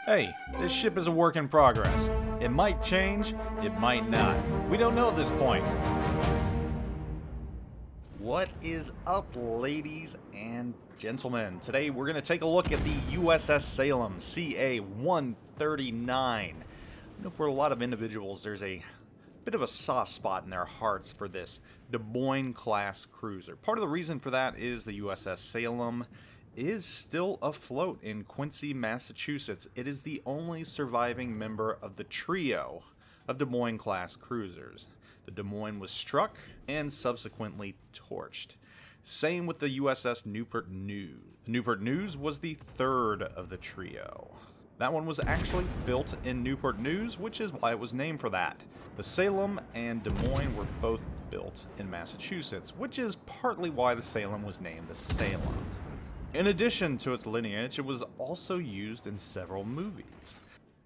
Hey, this ship is a work in progress. It might change, it might not. We don't know at this point. What is up, ladies and gentlemen? Today we're going to take a look at the USS Salem CA-139. I know for a lot of individuals there's a bit of a soft spot in their hearts for this Des Moines class cruiser. Part of the reason for that is the USS Salem is still afloat in Quincy, Massachusetts. It is the only surviving member of the trio of Des Moines class cruisers. The Des Moines was struck and subsequently torched. Same with the USS Newport News. The Newport News was the third of the trio. That one was actually built in Newport News, which is why it was named for that. The Salem and Des Moines were both built in Massachusetts, which is partly why the Salem was named the Salem. In addition to its lineage, it was also used in several movies.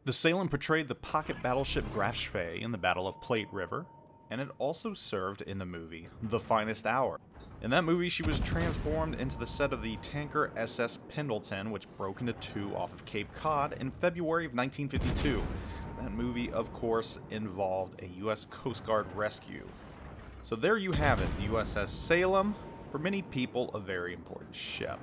The Salem portrayed the pocket battleship Graf Spee in the Battle of Plate River, and it also served in the movie The Finest Hour. In that movie, she was transformed into the set of the tanker SS Pendleton, which broke into two off of Cape Cod in February of 1952. That movie, of course, involved a U.S. Coast Guard rescue. So there you have it, the USS Salem, for many people, a very important ship.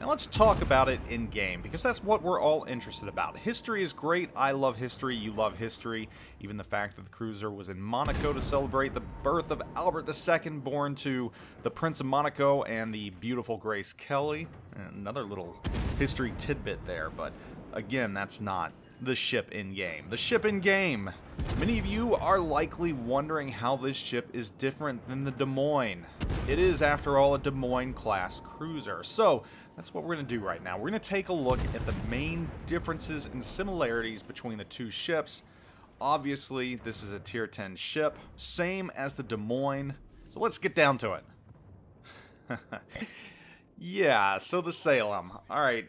Now let's talk about it in-game, because that's what we're all interested about. History is great, I love history, you love history. Even the fact that the cruiser was in Monaco to celebrate the birth of Albert II, born to the Prince of Monaco and the beautiful Grace Kelly. Another little history tidbit there, but again, that's not the ship in-game. The ship in-game! Many of you are likely wondering how this ship is different than the Des Moines. It is, after all, a Des Moines class cruiser. So, that's what we're going to do right now. We're going to take a look at the main differences and similarities between the two ships. Obviously, this is a Tier 10 ship, same as the Des Moines. So let's get down to it. Yeah, so the Salem. Alright,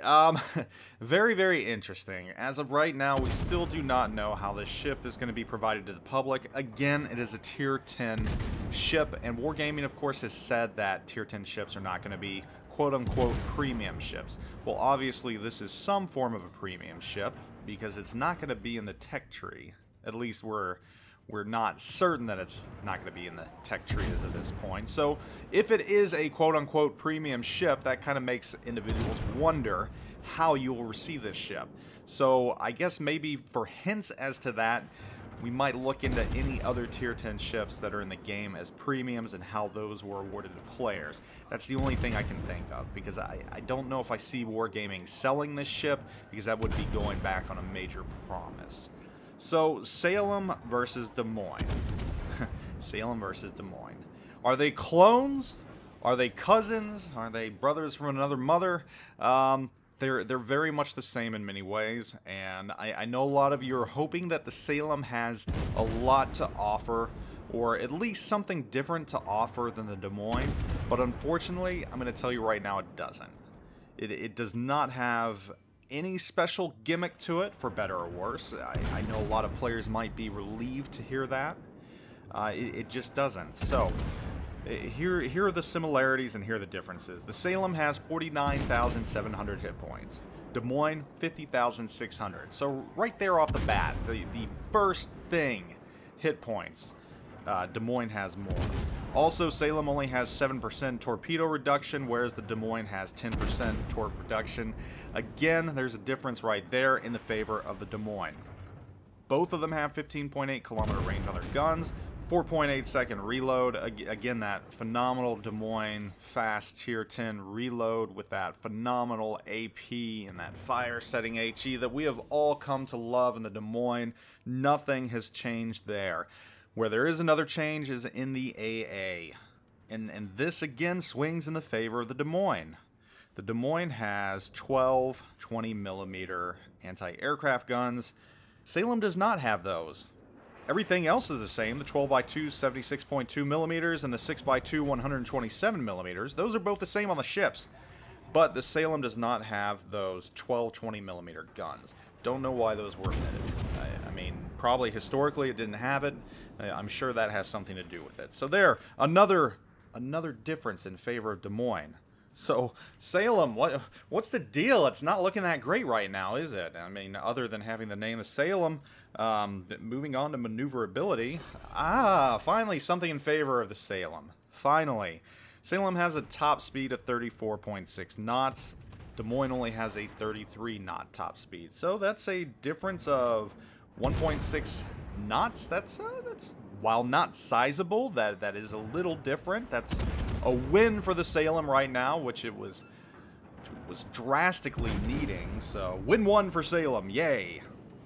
very, very interesting. As of right now, we still do not know how this ship is going to be provided to the public. Again, it is a Tier 10 ship, and Wargaming, of course, has said that Tier 10 ships are not going to be quote-unquote premium ships. Well, obviously, this is some form of a premium ship, because it's not going to be in the tech tree. At least we're not certain that it's not going to be in the tech tree as of this point. So if it is a quote-unquote premium ship, that kind of makes individuals wonder how you will receive this ship. So I guess maybe for hints as to that, we might look into any other Tier 10 ships that are in the game as premiums and how those were awarded to players. That's the only thing I can think of, because I don't know if I see Wargaming selling this ship, because that would be going back on a major promise. So, Salem versus Des Moines. Salem versus Des Moines. Are they clones? Are they cousins? Are they brothers from another mother? They're very much the same in many ways, and I know a lot of you are hoping that the Salem has a lot to offer, or at least something different to offer than the Des Moines, but unfortunately, I'm going to tell you right now, it doesn't. It does not have any special gimmick to it, for better or worse. I know a lot of players might be relieved to hear that. It just doesn't. So, here are the similarities and here are the differences. The Salem has 49,700 hit points. Des Moines, 50,600. So right there off the bat, the first thing, hit points. Des Moines has more. Also, Salem only has 7% torpedo reduction, whereas the Des Moines has 10% torp reduction. Again, there's a difference right there in the favor of the Des Moines. Both of them have 15.8 kilometer range on their guns, 4.8 second reload. Again, that phenomenal Des Moines fast Tier 10 reload with that phenomenal AP and that fire setting HE that we have all come to love in the Des Moines. Nothing has changed there. Where there is another change is in the AA. And this again swings in the favor of the Des Moines. The Des Moines has 12 20mm anti-aircraft guns. Salem does not have those. Everything else is the same. The 12x2 76.2 millimeters and the 6x2 127 millimeters. Those are both the same on the ships. But the Salem does not have those 12 20mm guns. Don't know why those were omitted. I mean, probably historically it didn't have it. I'm sure that has something to do with it. So there, another difference in favor of Des Moines. So, Salem, what's the deal? It's not looking that great right now, is it? I mean, other than having the name of Salem, moving on to maneuverability. Ah, finally something in favor of the Salem. Finally. Salem has a top speed of 34.6 knots. Des Moines only has a 33 knot top speed. So that's a difference of 1.6 knots. That's while not sizable, that is a little different. That's a win for the Salem right now, which it was drastically needing. So win one for Salem, yay!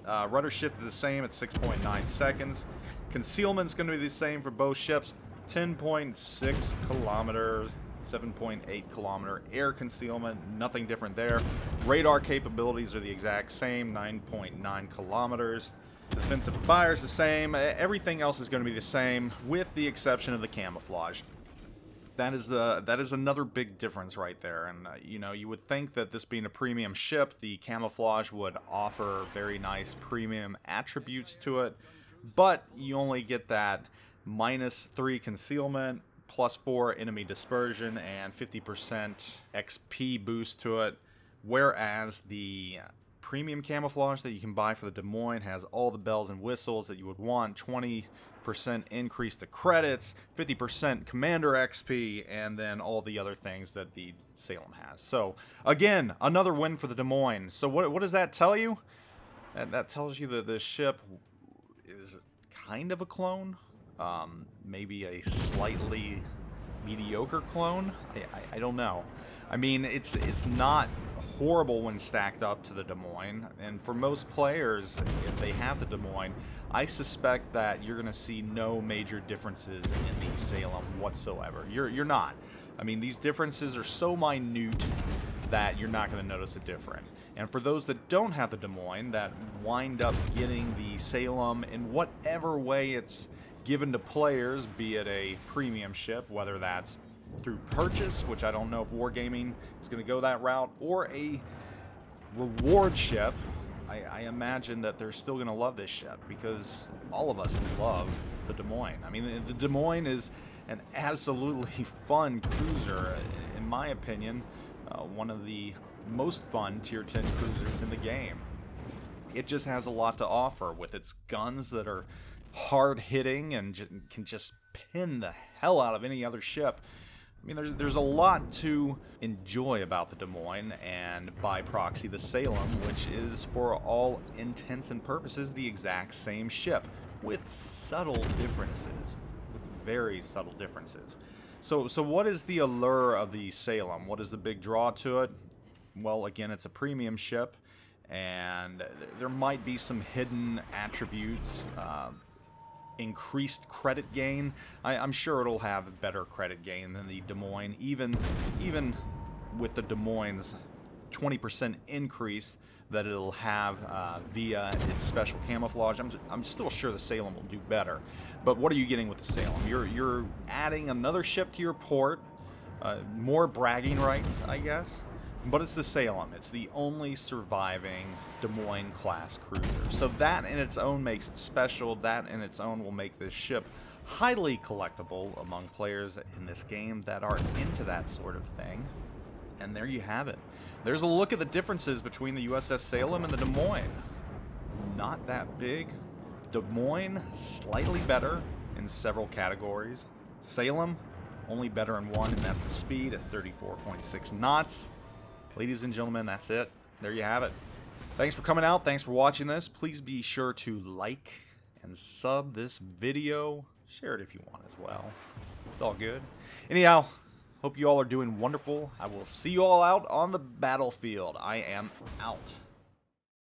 Rudder shift is the same at 6.9 seconds. Concealment's going to be the same for both ships. 10.6 kilometers, 7.8 kilometer air concealment, nothing different there. Radar capabilities are the exact same, 9.9 kilometers. Defensive fire is the same. Everything else is going to be the same, with the exception of the camouflage. That is another big difference right there. And you know, you would think that this being a premium ship, the camouflage would offer very nice premium attributes to it, but you only get that -3 concealment, +4 enemy dispersion, and 50% XP boost to it, whereas the premium camouflage that you can buy for the Des Moines has all the bells and whistles that you would want. 20% increase to credits, 50% commander XP, and then all the other things that the Salem has. So again, another win for the Des Moines. So what does that tell you? That tells you that this ship is kind of a clone, maybe a slightly mediocre clone. I don't know. I mean, it's not horrible when stacked up to the Des Moines, and for most players, if they have the Des Moines, I suspect that you're going to see no major differences in the Salem whatsoever. You're not. I mean, these differences are so minute that you're not going to notice a difference. And for those that don't have the Des Moines, that wind up getting the Salem in whatever way it's given to players, be it a premium ship, whether that's through purchase, which I don't know if Wargaming is going to go that route, or a reward ship, I imagine that they're still going to love this ship, because all of us love the Des Moines. I mean, the Des Moines is an absolutely fun cruiser, in my opinion, one of the most fun Tier 10 cruisers in the game. It just has a lot to offer with its guns that are hard-hitting and can just pin the hell out of any other ship. I mean, there's a lot to enjoy about the Des Moines, and by proxy the Salem, which is for all intents and purposes the exact same ship, with subtle differences, with very subtle differences. So what is the allure of the Salem? What is the big draw to it? Well, again, it's a premium ship, and there might be some hidden attributes. Increased credit gain. I'm sure it'll have better credit gain than the Des Moines, even with the Des Moines 20% increase that it'll have via its special camouflage. I'm still sure the Salem will do better. But what are you getting with the Salem? You're adding another ship to your port, more bragging rights, I guess. But it's the Salem. It's the only surviving Des Moines class cruiser. So that in its own makes it special. That in its own will make this ship highly collectible among players in this game that are into that sort of thing. And there you have it. There's a look at the differences between the USS Salem and the Des Moines. Not that big. Des Moines, slightly better in several categories. Salem, only better in one, and that's the speed at 34.6 knots. Ladies and gentlemen, that's it. There you have it. Thanks for coming out. Thanks for watching this. Please be sure to like and sub this video. Share it if you want as well. It's all good. Anyhow, hope you all are doing wonderful. I will see you all out on the battlefield. I am out.